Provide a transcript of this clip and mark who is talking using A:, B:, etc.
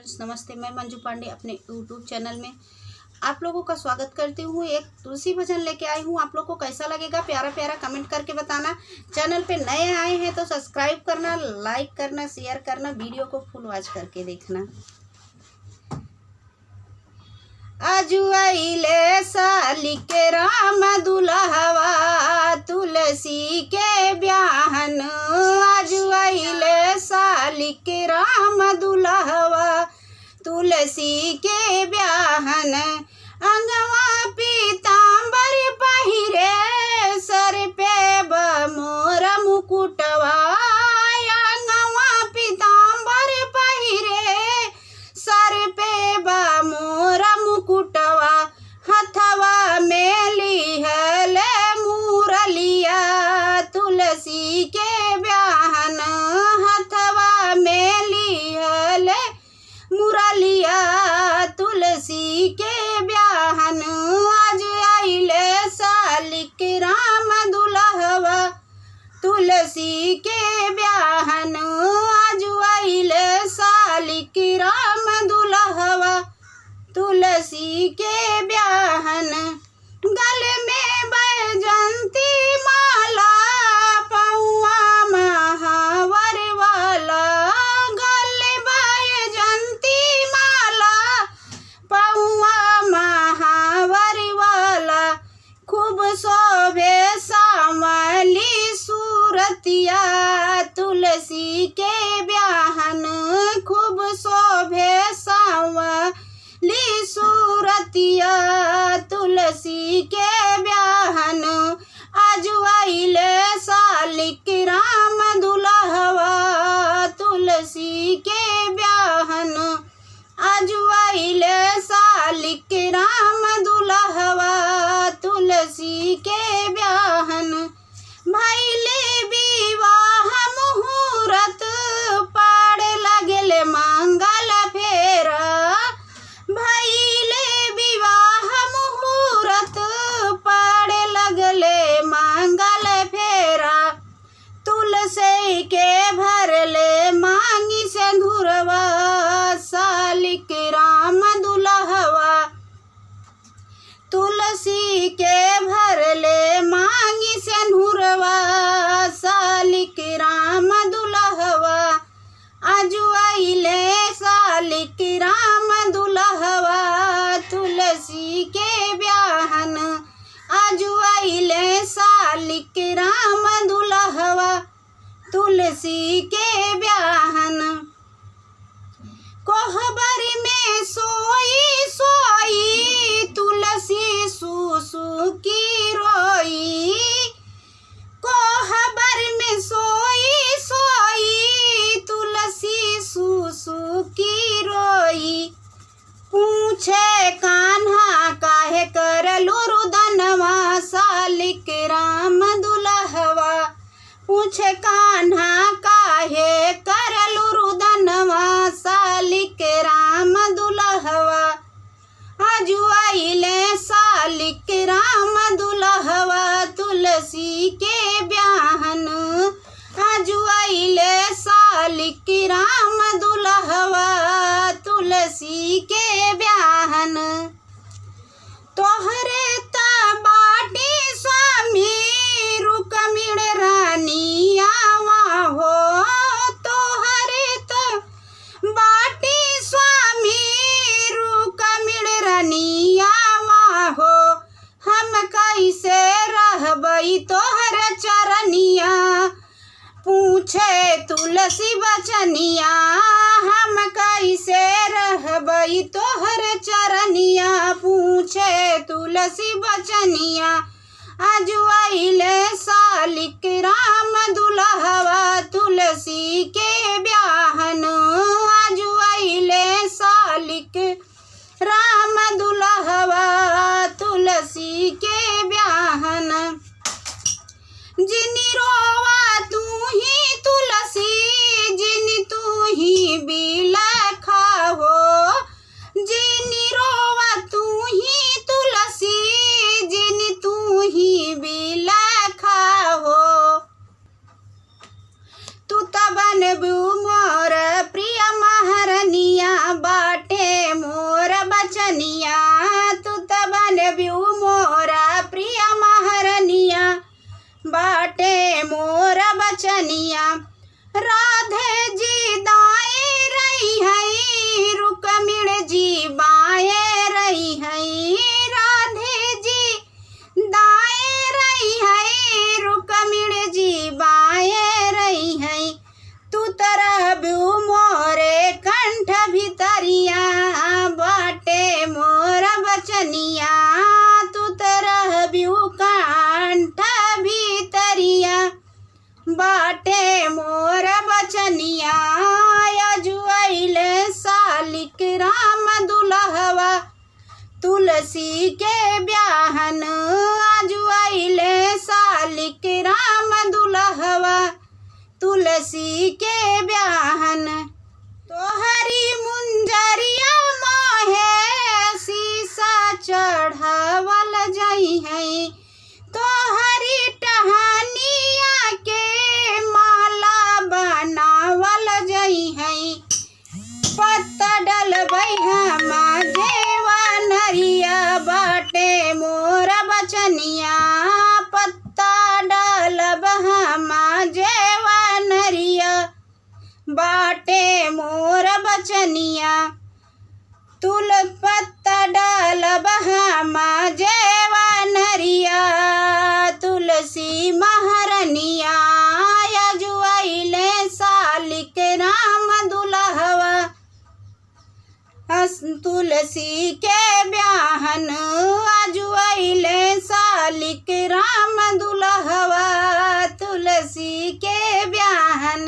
A: Friends, नमस्ते। मैं मंजू पांडे अपने यूट्यूब चैनल में आप लोगों का स्वागत करती हूँ। एक तुलसी भजन लेके आई हूँ। आप लोग को कैसा लगेगा प्यारा प्यारा कमेंट करके बताना। चैनल पे नए आए हैं तो सब्सक्राइब करना, लाइक करना, शेयर करना, वीडियो को फुल वॉच करके देखना। अजुआइले साली के राम दुल्हवा तुलसी के ब्याहन। अजुआइले साली के राम दुल्हवा तुलसी के ब्याहन। अंगवा पीताम्बर पहिरे सर पे मोर मुकुटवा। अंगवा पीताम्बर पहिरे सर पे मोर मुकुटवा। हथवा में लिहल मुरलिया तुलसी के ब्याहन। हथवा में लिहल मुरलिया तुलसी के ब्याहन। आज आइले साली के राम दुल्हवा तुलसी के ब्याहन। आज आइले साली के राम दुल्हवा तुलसी के ब्याहन। गले में बैजंती माला पौआ महावर वाला। गले बैजंती माला पौआ महावर वाला। खूब शोभे सामली सूरतिया तुलसी के ब्याहन। खूब शोभे ली सूरतिया तुलसी के ब्याहन। आज आइले साली के राम दुल्हवा तुलसी के ब्याहन। आज आइले साली के राम दुल्हवा तुलसी के ब्याहन। भइले विवाह मुहूर्त पाड़े लगले मंगल फेरा। भइले विवाह मुहूर्त पाड़े लगले मंगल फेरा। तुलसी के भरले मांगी सिंदूरवा साली के राम दुल्हवा। तुलसी के भरले मांगी सिंदूरवा साली के राम दुल्हवा। आज आइले साली के राम दुल्हवा तुलसी के ब्याहन। आज आइले साली के राम दुल्हवा तुलसी के ब्याहन। कोहबर में सोई सोई तुलसी सुसु की रोई। कोहबर में सोई सोई तुलसी सुसु की रोई। पूछे कान्हा काहे करलू रुदनवा साली के राम दुल्हवा। पूछे कान्हा काहे करलू रुदनवा साली के राम दुल्हवा। आज आइले साली के राम दुल्हवा तुलसी के ब्याहन। आज आइले साली के राम दुल्हवा तुलसी के ब्याहन। तोहरे बाटी स्वामी रुक्मिण रानी आवा हो। तोहरे बाटी स्वामी रुक्मिण रानी आवा हो। हम कैसे रहबई तोहर चरनिया पूछे तुलसी बचनिया। हम कैसे रहबई तोहर चरनिया पूछे तुलसी बचनिया। आज आइले साली के राम दुल्हवा तुलसी के ब्याहन। आज आइले साली के राम दुल्हवा तुलसी के ब्याहन। जिनी रोवा तू ही तुलसी जिनी तू ही बिलखा हो। जिनी रोवा तू ही तुलसी जिनी तू ही बिलखा हो। तू तबन महरनिया अजुआइले सालिक राम दुल्हवा तुलसी के ब्याहन अजुआइले सालिक राम दुल्हवा तुलसी के ब्याहन तोहरी मुंजरिया मोहे शीशा चढ़ावल जाई है तोहरी टहनिया के माला बनावल जाई है पत्ता डलबै हम जेवा नरिया बाटे मोर बचनिया पत्ता डलब हम जेवा नरिया बाटे मोर बचनिया तुल पत्ता डालब हम जेवा नरिया तुलसी महरनिया अजुआइले सालिक राम दुल्हवा तुलसी के ब्याहन अजुआइले सालिक राम दुल्हवा तुलसी के ब्याहन।